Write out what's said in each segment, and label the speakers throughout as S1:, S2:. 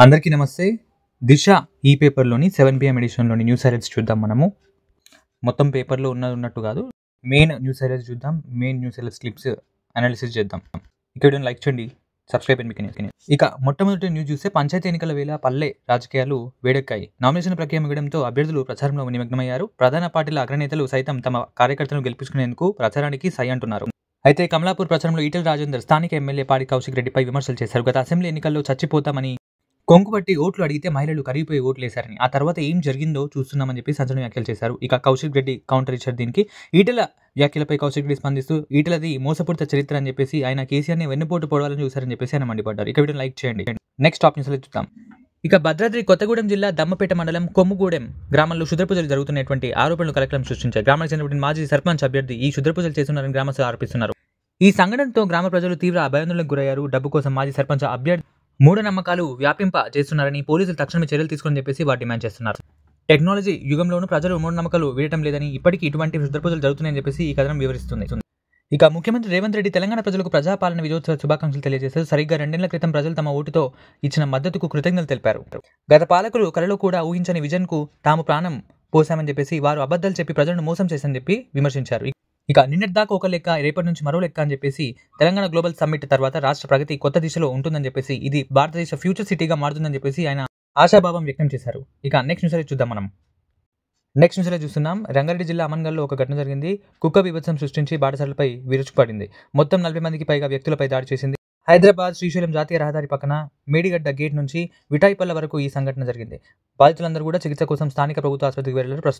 S1: అందరికీ నమస్తే. దిశ ఈ పేపర్లోని 7 PM ఎడిషన్లోని న్యూస్ హైలైట్స్ చూద్దాం. మనము మొత్తం పేపర్లో ఉన్నట్టు కాదు, మెయిన్ న్యూస్ హైలైట్స్ చూద్దాం. Main news highlights clips analysis చేద్దాం. ఇక వీడియోని లైక్ చేయండి, సబ్స్క్రైబ్ అండ్ ఇక మొట్టమొదటి న్యూస్ చూస్తే పంచాయతీ ఎన్నికల వేళ పల్లె రాజకీయాలు వేడెక్కాయి. నామినేషన్ ప్రక్రియ ముగియడంతో అభ్యర్థులు ప్రచారంలో నిమగ్నమయ్యారు. ప్రధాన పార్టీల అగ్రనేతలు సైతం తమ కార్యకర్తలను గెలిపించుకునేందుకు ప్రచారానికి సై అంటున్నారు. అయితే కమలాపూర్ ప్రచారంలో ఈటెల రాజేందర్ స్థానిక ఎమ్మెల్యే పాడి కౌశిక్ రెడ్డిపై విమర్శలు చేశారు. గత అసెంబ్లీ ఎన్నికల్లో చచ్చిపోతామని కొంగుపట్టి ఓట్లు అడిగితే మహిళలు కరిగిపోయి ఓట్లు వేశారని, ఆ తర్వాత ఏం జరిగిందో చూస్తున్నామని చెప్పి సంచలన వ్యాఖ్యలు చేశారు. ఇక కౌశిక్ రెడ్డి కౌంటర్ ఇచ్చారు దీనికి. ఈటెల వ్యాఖ్యలపై కౌశిక్ రెడ్డి స్పందిస్తూ ఈటెలది మోసపూరిత చరిత్ర అని చెప్పేసి ఆయన కేసీఆర్ని వెన్నుపోటు పొడవాలని చూశారని చెప్పేసి ఆయన మండిపడ్డారు. ఇక వీడియో లైక్ చేయండి. నెక్స్ట్ టాప్ న్యూస్ చూద్దాం. ఇక భద్రాద్రి కొత్తగూడెం జిల్లా దమ్మపేట మండలం కొమ్ముగూడెం గ్రామంలో క్షుద్రపూజలు జరుగుతున్నటువంటి ఆరోపణలు కలకలం సృష్టించాయి. గ్రామానికి చెందిన మాజీ సర్పంచ్ అభ్యర్థి ఈ క్షుద్రపూజలు చేస్తున్నారని గ్రామస్తులు ఆరోపిస్తున్నారు. ఈ సంఘటనతో గ్రామ ప్రజలు తీవ్ర భయాందోళనకు గురయ్యారు. డబ్బు కోసం మాజీ సర్పంచ్ అభ్యర్థి మూఢనమ్మకాలు వ్యాపింప చేస్తున్నారని పోలీసులు తక్షణమే చర్యలు తీసుకుని చెప్పేసి వారు డిమాండ్ చేస్తున్నారు. టెక్నాలజీ యుగంలోనూ ప్రజలు మూఢనమ్మకాలు వీడటం లేదని, ఇప్పటికీ ఇటువంటి క్షుద్రపూజలు జరుగుతున్నాయని చెప్పేసి ఈ కథనం వివరిస్తుంది. ఇక ముఖ్యమంత్రి రేవంత్ రెడ్డి తెలంగాణ ప్రజలకు ప్రజాపాలన విజయోత్సవ శుభాకాంక్షలు తెలియజేశారు. సరిగ్గా 2 నెలల క్రితం ప్రజలు తమ ఓటుతో ఇచ్చిన మద్దతుకు కృతజ్ఞతలు తెలిపారు. గత పాలకులు కలలో కూడా ఊహించని విజన్ కు తాము ప్రాణం పోసామని చెప్పేసి వారు అబద్ధాలు చెప్పి ప్రజలను మోసం చేశారని చెప్పి విమర్శించారు. ఇక నిన్నటిదాకా ఒక లెక్క, రేపటి నుంచి మరో లెక్క అని చెప్పేసి తెలంగాణ గ్లోబల్ సమ్మిట్ తర్వాత రాష్ట్ర ప్రగతి కొత్త దిశలో ఉంటుందని చెప్పేసి, ఇది భారతదేశ ఫ్యూచర్ సిటీగా మారుతుందని చెప్పేసి ఆయన ఆశాభావం వ్యక్తం చేశారు. ఇక నెక్స్ట్ న్యూస్ చూద్దాం. మనం నెక్స్ట్ న్యూస్ చూస్తున్నాం. రంగారెడ్డి జిల్లా అమన్గల్లో ఒక ఘటన జరిగింది. కుక్క బీభత్సం సృష్టించి బాటసారులపై విరుచుకుపడింది. మొత్తం 40 మందికి పైగా వ్యక్తులపై దాడి చేసింది. హైదరాబాద్ శ్రీశైలం జాతీయ రహదారి పక్కన మేడిగడ్డ గేట్ నుంచి విటాయిపల్ల వరకు ఈ సంఘటన జరిగింది. బాధితులందరూ కూడా చికిత్స కోసం స్థానిక ప్రభుత్వ ఆసుపత్రికి వెళ్లారు.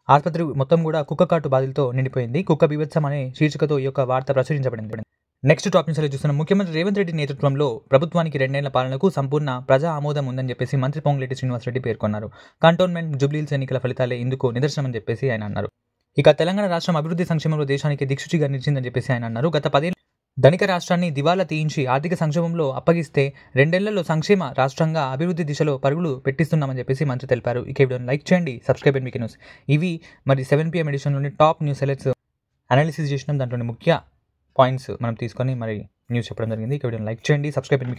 S1: ఆసుపత్రి మొత్తం కూడా కుక్క కాటు బాధితులతో నిండిపోయింది. కుక్క బీభత్సం అనే శీర్షికతో ఈ యొక్క వార్త ప్రచురించబడింది. నెక్స్ట్ టాప్ న్యూస్ చూస్తున్నాం. ముఖ్యమంత్రి రేవంత్ రెడ్డి నేతృత్వంలో ప్రభుత్వానికి 2 నెలల పాలనకు సంపూర్ణ ప్రజా ఆమోదం ఉందని చెప్పేసి మంత్రి పొంగులేటి శ్రీనివాసరెడ్డి పేర్కొన్నారు. కంటోన్మెంట్ జూబ్లీహిల్స్ ఎన్నికల ఫలితాలే ఇందుకు నిదర్శనమని చెప్పేసి ఆయన అన్నారు. ఇక తెలంగాణ రాష్ట్రం అభివృద్ధి సంక్షేమంలో దేశానికి దిక్సూచిగా నిలిచిందని చెప్పేసి ఆయన అన్నారు. గత 10 ధనిక రాష్ట్రాన్ని దివాలా తీయించి ఆర్థిక సంక్షోభంలో అప్పగిస్తే 2 నెలల్లో సంక్షేమ రాష్ట్రంగా అభివృద్ధి దిశలో పరుగులు పెట్టిస్తున్నామని చెప్పేసి మంత్రి తెలిపారు. ఇక వీడియోని లైక్ చేయండి, సబ్స్క్రైబ్ అండ్ న్యూస్. ఇవి మరి 7 PM ఎడిషన్లోని టాప్ న్యూస్ హైలైట్స్ అనాలిసిస్ చేసినాం. దాంట్లోని ముఖ్య పాయింట్స్ మనం తీసుకొని మరి న్యూస్ చెప్పడం జరిగింది. ఇక వీడియోని లైక్ చేయండి, సబ్స్క్రైబ్ అండ్